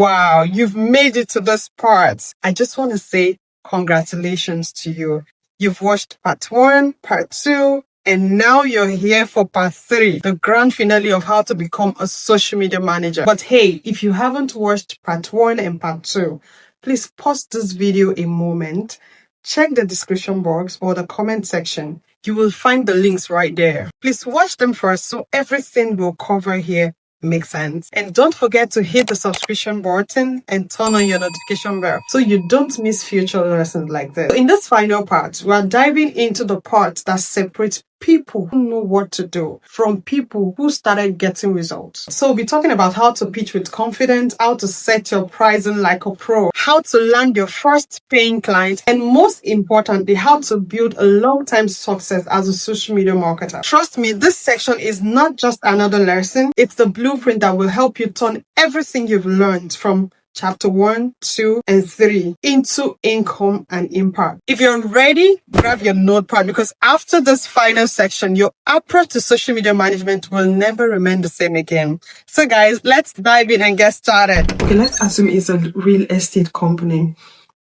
Wow, you've made it to this part. I just want to say congratulations to you. You've watched part 1, part 2, and now you're here for part 3, the grand finale of how to become a social media manager. But hey, if you haven't watched part 1 and part 2, please pause this video a moment, check the description box or the comment section. You will find the links right there. Please watch them first so everything we'll cover here makes sense. And don't forget to hit the subscription button and turn on your notification bell so you don't miss future lessons like this. So in this final part, we are diving into the part that separates people who know what to do from people who started getting results. So we'll be talking about how to pitch with confidence, how to set your pricing like a pro, how to land your first paying client, and most importantly, how to build a long-term success as a social media marketer. Trust me, this section is not just another lesson. It's the blueprint that will help you turn everything you've learned from Chapter 1, 2, and 3 into income and impact. If you're ready, grab your notepad because after this final section, your approach to social media management will never remain the same again. So guys, let's dive in and get started. Okay, let's assume it's a real estate company.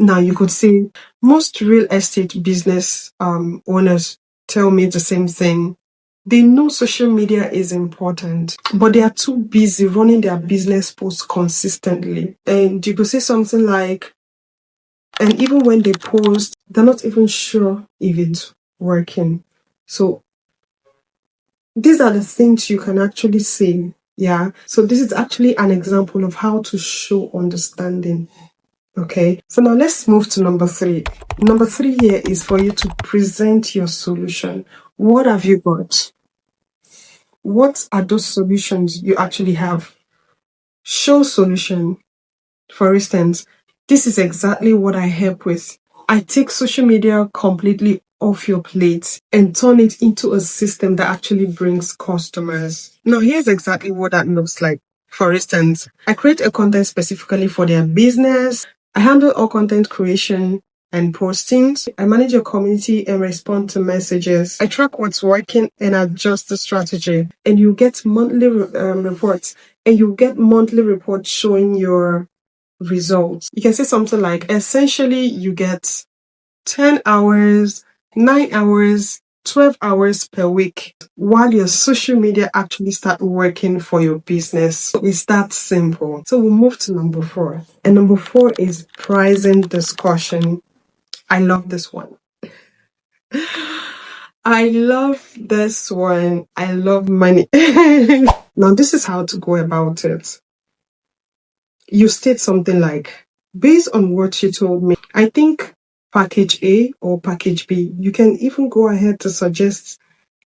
Now you could say most real estate business owners tell me the same thing. They know social media is important, but they are too busy running their business posts consistently. And you could say something like, and even when they post, they're not even sure if it's working. So these are the things you can actually say. Yeah. So this is actually an example of how to show understanding. Okay. So now let's move to number 3. Number 3 here is for you to present your solution. What have you got? What are those solutions you actually have? Show solution. For instance, this is exactly what I help with. I take social media completely off your plate and turn it into a system that actually brings customers. Now, here's exactly what that looks like. For instance, I create a content specifically for their business. I handle all content creation and postings. I manage your community and respond to messages. I track what's working and adjust the strategy. And you get monthly reports. And you get monthly reports showing your results. You can say something like, essentially, you get 10 hours, 9 hours, 12 hours per week while your social media actually start working for your business. So it's that simple. So we'll move to number 4. And number 4 is pricing discussion. I love this one. I love this one. I love money. Now, this is how to go about it. You state something like, based on what you told me, I think package A or package B, you can even go ahead to suggest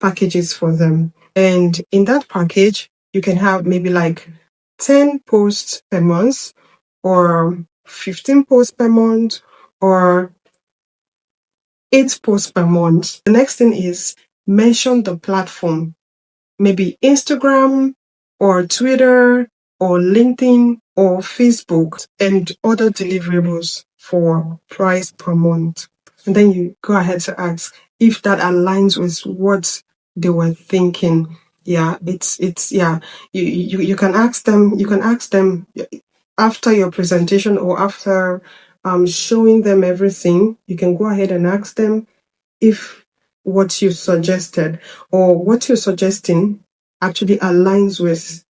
packages for them. And in that package, you can have maybe like 10 posts per month or 15 posts per month or 8 posts per month. The next thing is mention the platform, maybe Instagram or Twitter or LinkedIn or Facebook and other deliverables for price per month. And then you go ahead to ask if that aligns with what they were thinking. Yeah, you can ask them after your presentation or after showing them everything. You can go ahead and ask them if what you suggested or what you're suggesting actually aligns with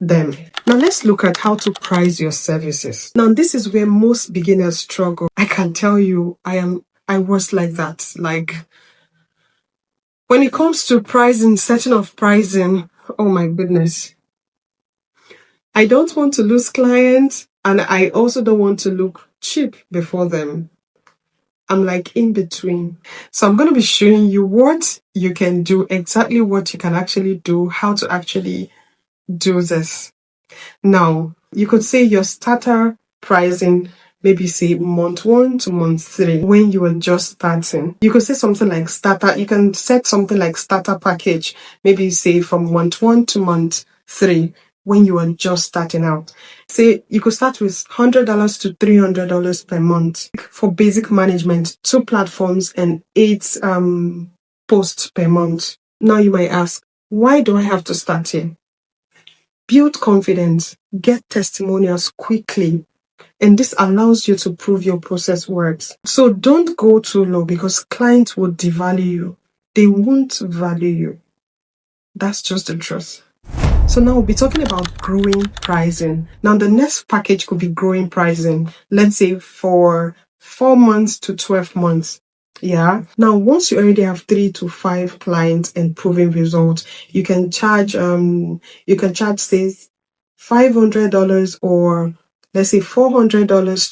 them. Now let's look at how to price your services. Now this is where most beginners struggle. I can tell you, I was like that. Like when it comes to pricing, setting of pricing, oh my goodness. I don't want to lose clients and I also don't want to look cheap before them. I'm like in between. So I'm going to be showing you what you can do, exactly what you can actually do, how to actually do this. Now, you could say your starter pricing, maybe say month 1 to month 3 when you are just starting. You could say something like starter. You can set something like starter package, maybe say from month 1 to month 3 when you are just starting out. Say you could start with $100 to $300 per month for basic management, 2 platforms and 8 posts per month. Now you might ask, why do I have to start here? Build confidence, get testimonials quickly, and this allows you to prove your process works. So don't go too low because clients will devalue you. They won't value you. That's just the truth. So now we'll be talking about growing pricing. Now the next package could be growing pricing, let's say for 4 months to 12 months. Yeah. Now once you already have 3 to 5 clients and proven results, you can charge say $500 or let's say $400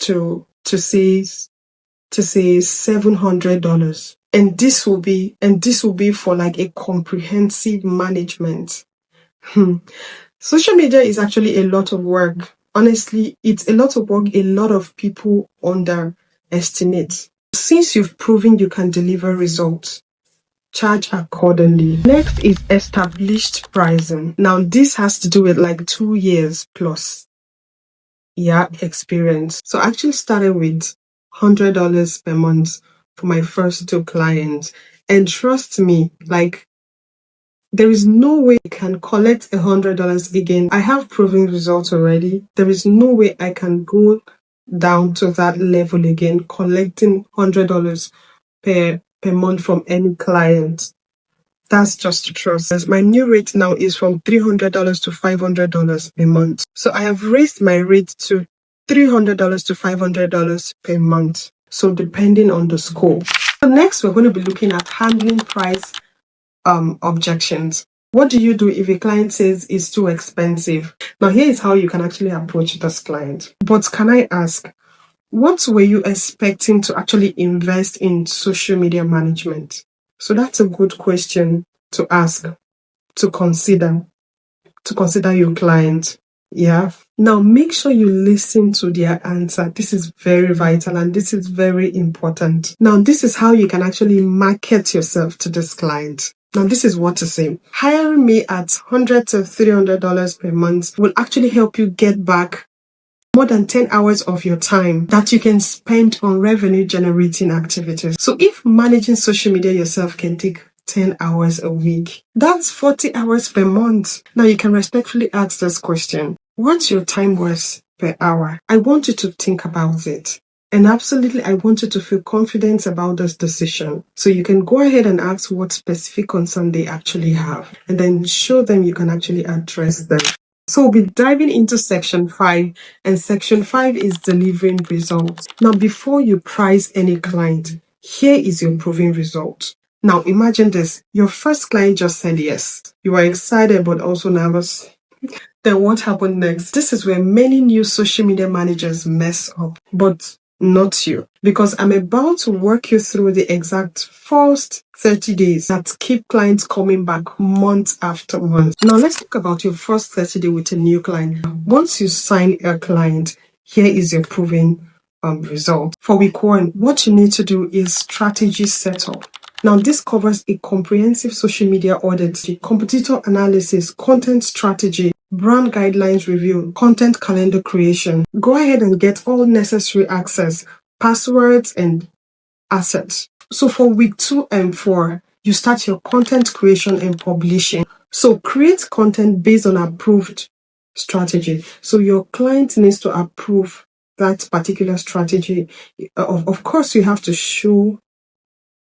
to say $700. And this will be for like a comprehensive management. Social media is actually a lot of work. Honestly, it's a lot of work a lot of people underestimate. Since you've proven you can deliver results, charge accordingly. Next is established pricing. Now, this has to do with like 2 years plus. Yeah, experience. So I actually started with $100 per month for my first 2 clients. And trust me, like, there is no way I can collect $100 again. I have proven results already. There is no way I can go down to that level again, collecting $100 per month from any client. That's just the truth. My new rate now is from $300 to $500 a month. So I have raised my rate to $300 to $500 per month. So depending on the scope. So next, we're going to be looking at handling price objections. What do you do if a client says it's too expensive? Now, here is how you can actually approach this client. But can I ask, what were you expecting to actually invest in social media management? So that's a good question to ask, to consider your client. Yeah. Now, make sure you listen to their answer. This is very vital and this is very important. Now, this is how you can actually market yourself to this client. Now, this is what to say. Hiring me at $100 to $300 per month will actually help you get back more than 10 hours of your time that you can spend on revenue generating activities. So if managing social media yourself can take 10 hours a week, that's 40 hours per month. Now you can respectfully ask this question. What's your time worth per hour? I want you to think about it. And absolutely, I want you to feel confident about this decision. So you can go ahead and ask what specific concern they actually have, and then show them you can actually address them. So we'll be diving into section 5, and section 5 is delivering results. Now, before you price any client, here is your proven result. Now, imagine this. Your first client just said yes. You are excited, but also nervous. Then what happened next? This is where many new social media managers mess up, but not you, because I'm about to walk you through the exact first 30 days that keep clients coming back month after month. Now, let's talk about your first 30 days with a new client. Once you sign a client, here is your proven result. For week 1, what you need to do is strategy setup. Now, this covers a comprehensive social media audit, competitor analysis, content strategy, brand guidelines review, content calendar creation. Go ahead and get all necessary access, passwords, and assets. So for week 2 and 4, you start your content creation and publishing. So create content based on approved strategy. So your client needs to approve that particular strategy. Of course, you have to show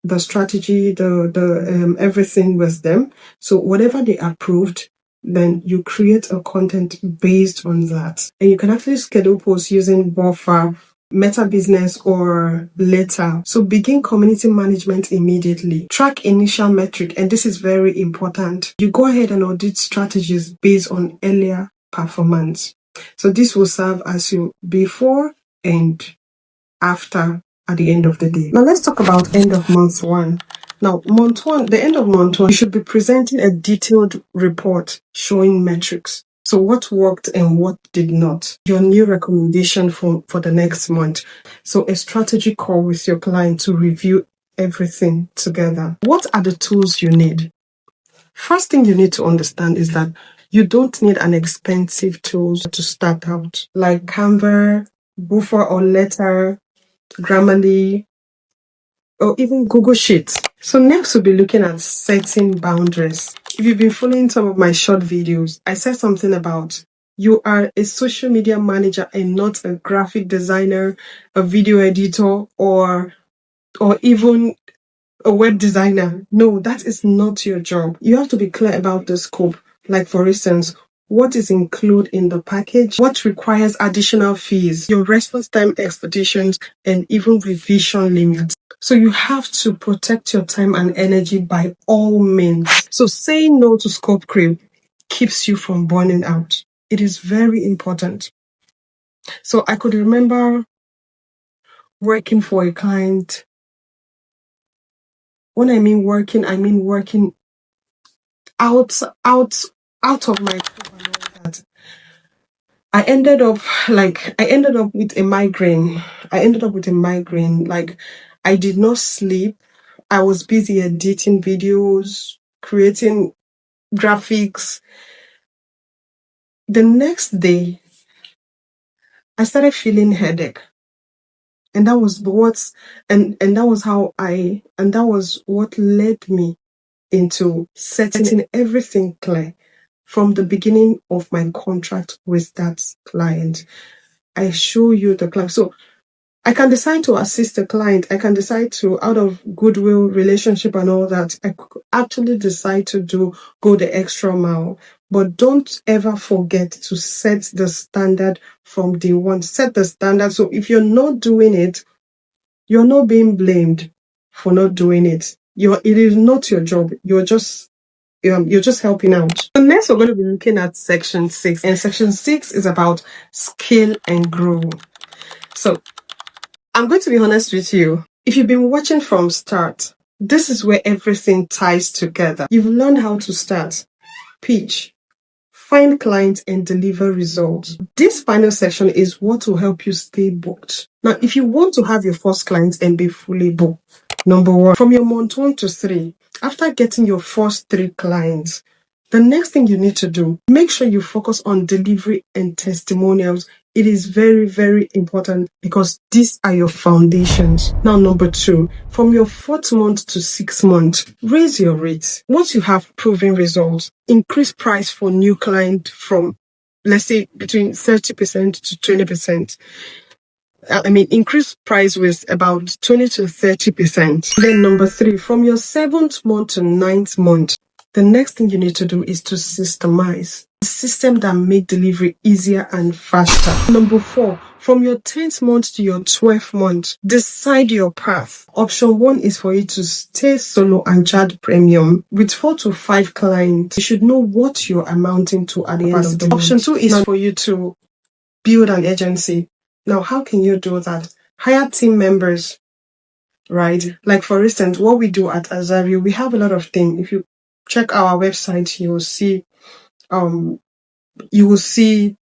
the strategy, the everything with them. So whatever they approved, then you create a content based on that. And you can actually schedule posts using Buffer, Meta Business, or Later. So begin community management immediately. Track initial metric, and this is very important. You go ahead and audit strategies based on earlier performance. So this will serve as your before and after at the end of the day. Now let's talk about end of month 1. Now, month 1, the end of month 1, you should be presenting a detailed report showing metrics. So what worked and what did not. Your new recommendation for the next month. So a strategy call with your client to review everything together. What are the tools you need? First thing you need to understand is that you don't need an expensive tools to start out, like Canva, Buffer or Letter, Grammarly, or even Google Sheets. So next we'll be looking at setting boundaries. If you've been following some of my short videos, I said something about you are a social media manager and not a graphic designer, a video editor, or even a web designer. No, that is not your job. You have to be clear about the scope. Like, for instance, what is included in the package, what requires additional fees, your response time expectations, and even revision limits. So you have to protect your time and energy by all means. So saying no to scope creep keeps you from burning out. It is very important. So I could remember working for a client. When I mean working out of my scope and all that. I ended up with a migraine. Like, I did not sleep. I was busy editing videos, creating graphics. The next day, I started feeling headache. And that was what led me into setting everything clear from the beginning of my contract with that client. I show you the client. So I can decide to assist the client. I can decide to, out of goodwill, relationship and all that, I could actually decide to go the extra mile. But don't ever forget to set the standard from day one. Set the standard. So if you're not doing it, you're not being blamed for not doing it. It is not your job. You're just helping out. So next we're going to be looking at section 6. And section 6 is about scale and grow. So I'm going to be honest with you. If you've been watching from start, this is where everything ties together. You've learned how to start, pitch, find clients, and deliver results. This final section is what will help you stay booked. Now, if you want to have your first clients and be fully booked, number 1, from your month 1 to 3, after getting your first 3 clients, the next thing you need to do, make sure you focus on delivery and testimonials. It is very, very important because these are your foundations. Now, number 2, from your 4th month to 6th month, raise your rates. Once you have proven results, increase price for new client from, let's say, between 30% to 20%. Increase price with about 20 to 30%. Then number 3, from your 7th month to 9th month, the next thing you need to do is to systemize. A system that make delivery easier and faster. Number 4, from your 10th month to your 12th month, decide your path. Option 1 is for you to stay solo and charge premium. With 4 to 5 clients, you should know what you're amounting to at the end of the month. Option 2 is for you to build an agency. Now, how can you do that? Hire team members, right? Like, for instance, what we do at Azavio, we have a lot of things. If you check our website, you will see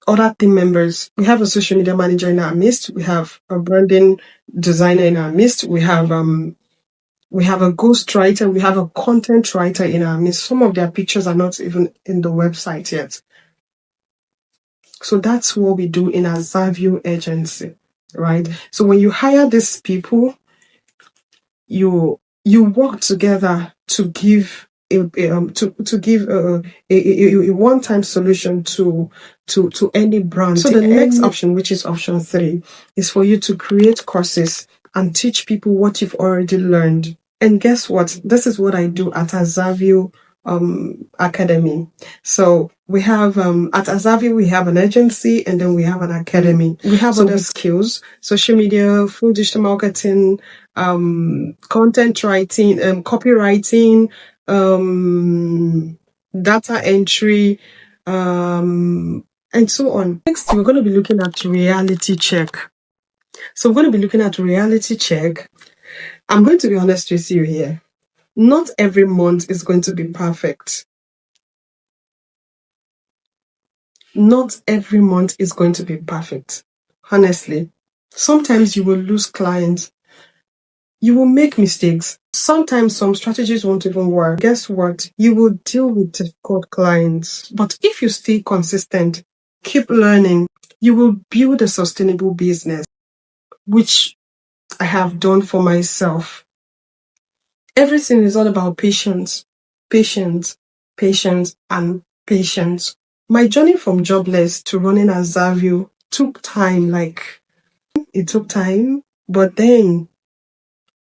other team members. We have a social media manager in our midst. We have a branding designer in our midst. We have a ghostwriter. We have a content writer in our midst. Some of their pictures are not even in the website yet. So that's what we do in our Azavio agency, right? So when you hire these people, you work together to give a one-time solution to any brand. So the next option, which is option 3, is for you to create courses and teach people what you've already learned. And guess what? This is what I do at Azavio Academy. So we have at Azavio we have an agency and then we have an academy. We have other skills: social media, full digital marketing, content writing, copywriting, data entry, and so on. Next, we're going to be looking at reality check. So we're going to be looking at reality check. I'm going to be honest with you here. Not every month is going to be perfect. Not every month is going to be perfect. Honestly, sometimes you will lose clients. You will make mistakes. Sometimes some strategies won't even work. Guess what? You will deal with difficult clients. But if you stay consistent, keep learning, you will build a sustainable business, which I have done for myself. Everything is all about patience. Patience, patience, and patience. My journey from jobless to running a Zavio took time, it took time, but then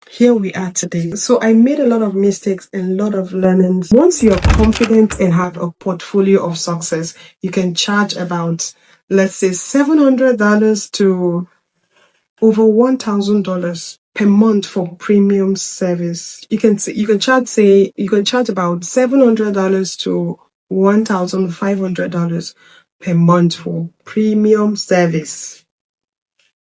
here we are today. So I made a lot of mistakes and a lot of learnings. Once you're confident and have a portfolio of success, you can charge about, let's say, $700 to over $1,000 per month for premium service. You can charge about $700 to $1,500 per month for premium service.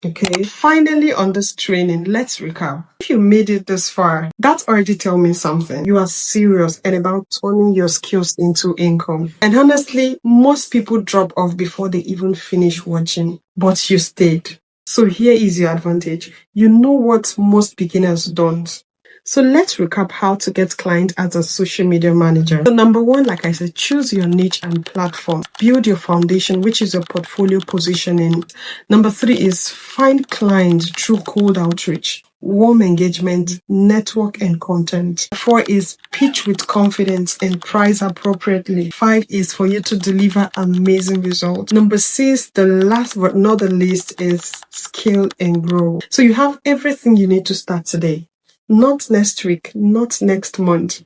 Okay, finally on this training, let's recap. If you made it this far, that already tell me something. You are serious and about turning your skills into income. And honestly, most people drop off before they even finish watching, but you stayed. So here is your advantage. You know what most beginners don't. So let's recap how to get clients as a social media manager. So number one, like I said, choose your niche and platform. Build your foundation, which is your portfolio positioning. Number three is find clients through cold outreach, warm engagement, network, and content. Four is pitch with confidence and price appropriately. Five is for you to deliver amazing results. Number six, the last but not the least, is scale and grow. So you have everything you need to start today. Not next week, not next month.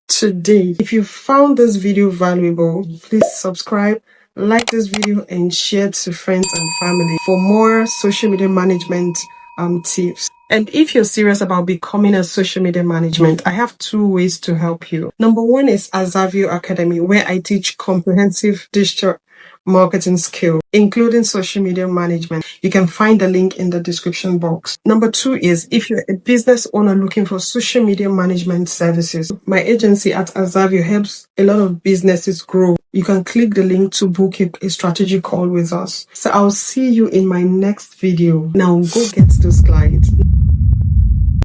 Today. If you found this video valuable, please subscribe, like this video, and share to friends and family for more social media management tips. And if you're serious about becoming a social media management, I have two ways to help you. Number one is Azavio Academy, where I teach comprehensive digital marketing skill, including social media management. You can find the link in the description box. Number two is if you're a business owner looking for social media management services, my agency at Azavio helps a lot of businesses grow. You can click the link to book a strategy call with us. So I'll see you in my next video. Now go get those clients.